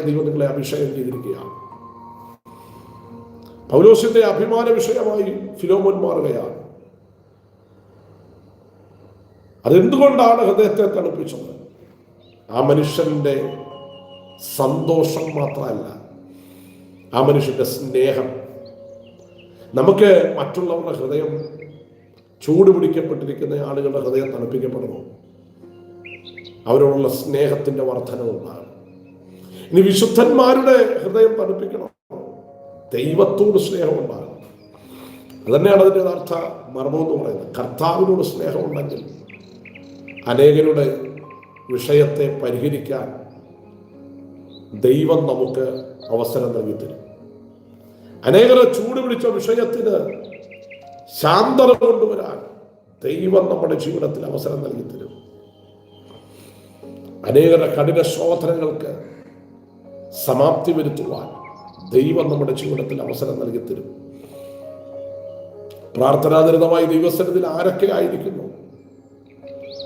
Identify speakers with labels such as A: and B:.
A: ദൈവം നിങ്ങളെ അഭിഷേകം ചെയ്തിരിക്കുകയാണ്. പൗലോസിന്റെ അഭിമാന വിഷയമായി ഫിലോമോൻ മാറുകയാണ്. അതെന്തുകൊണ്ടാണ് ഹൃദയത്തെ തണുപ്പിച്ചത്? ആ മനുഷ്യന്റെ സന്തോഷം മാത്രമല്ല, ആ മനുഷ്യന്റെ സ്നേഹം. നമുക്ക് മറ്റുള്ളവരുടെ ഹൃദയം, ചൂട് പിടിക്കപ്പെട്ടിരിക്കുന്ന ആളുകളുടെ ഹൃദയം തണുപ്പിക്കപ്പെടുന്നു, അവരോടുള്ള സ്നേഹത്തിന്റെ വർധനവുണ്ടാകും. ഇനി വിശുദ്ധന്മാരുടെ ഹൃദയം തണുപ്പിക്കണം, ദൈവത്തോട് സ്നേഹമുണ്ടാകും. അതുതന്നെയാണ് അതിൻ്റെ യഥാർത്ഥ മർമ്മം എന്ന് പറയുന്നത്. കർത്താവിനോട് സ്നേഹമുണ്ടെങ്കിൽ അനേകരുടെ വിഷയത്തെ പരിഹരിക്കാൻ ദൈവം നമുക്ക് അവസരം നൽകിത്തരും. അനേകരെ ചൂട് പിടിച്ച വിഷയത്തിന് ശാന്തത കൊണ്ടുവരാൻ ദൈവം നമ്മുടെ ജീവിതത്തിൽ അവസരം നൽകിത്തരും. അനേകരുടെ കഠിന ശോധനകൾക്ക് സമാപ്തി വരുത്തുവാൻ ദൈവം നമ്മുടെ ജീവിതത്തിൽ അവസരം നൽകിത്തരും. പ്രാർത്ഥനാനിരതമായി ദൈവസന്നിധിയിൽ ആരൊക്കെ ആയിരിക്കുന്നു,